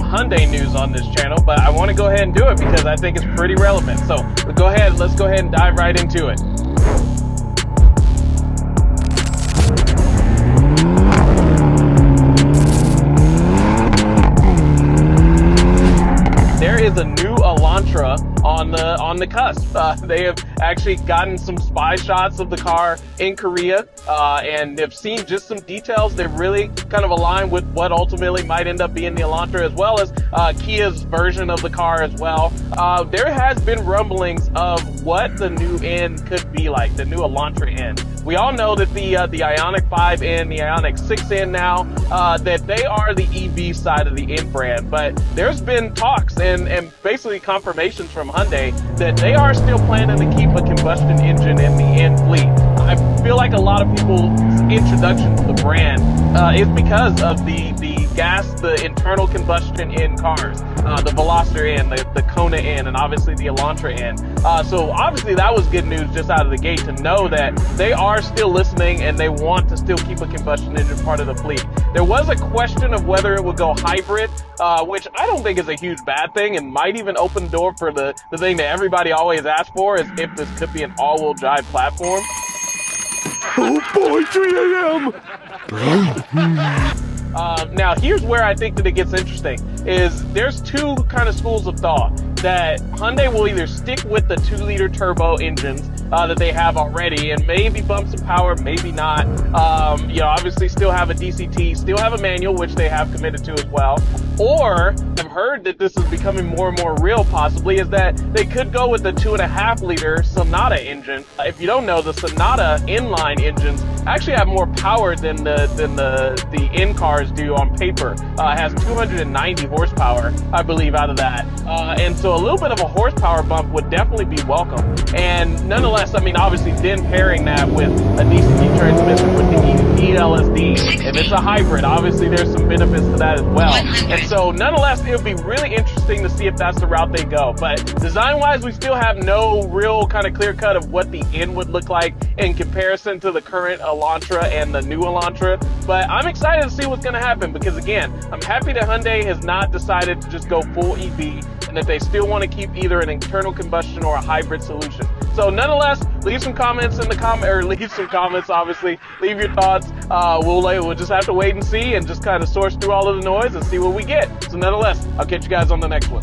Hyundai news on this channel, but I want to go ahead and do it because I think it's pretty relevant. So let's go ahead and dive right into it. There is a new Elantra on the cusp. They have actually gotten some spy shots of the car in Korea and have seen just some details that really kind of align with what ultimately might end up being the Elantra, as well as Kia's version of the car as well. There has been rumblings of what the new N could be like, the new Elantra N. We all know that the Ioniq 5N, the Ioniq 6N now, that they are the EV side of the N brand, but there's been talks and basically confirmations from Hyundai that they are still planning to keep a combustion engine in the N fleet. I feel like a lot of people's introduction to the brand is because of the internal combustion in cars, the Veloster N, the Kona N, and obviously the Elantra N. So obviously that was good news just out of the gate to know that they are still listening and they want to still keep a combustion engine part of the fleet. There was a question of whether it would go hybrid, which I don't think is a huge bad thing and might even open the door for the thing that everybody always asks for, is if this could be an all-wheel drive platform. Oh boy, 3 a.m. Now, here's where I think that it gets interesting, is there's two kind of schools of thought. That Hyundai will either stick with the 2-liter turbo engines that they have already and maybe bump some power, maybe not. Obviously still have a DCT, still have a manual, which they have committed to as well. Or, I've heard that this is becoming more and more real possibly, is that they could go with the 2.5-liter Sonata engine. If you don't know, the Sonata inline engines actually have more power than the N cars do on paper. It has 290 horsepower, I believe, out of that. And so a little bit of a horsepower bump would definitely be welcome. And nonetheless, I mean, obviously then pairing that with a DCT transmission with the ELSD, if it's a hybrid, obviously there's some benefits to that as well. And so nonetheless, it would be really interesting to see if that's the route they go. But design-wise, we still have no real kind of clear cut of what the N would look like in comparison to the current Elantra and the new Elantra. But I'm excited to see what's going to happen because, again, I'm happy that Hyundai has not decided to just go full EV and that they still want to keep either an internal combustion or a hybrid solution. So nonetheless, leave some comments in the obviously. Leave your thoughts. We'll just have to wait and see and just kind of source through all of the noise and see what we get. So nonetheless, I'll catch you guys on the next one.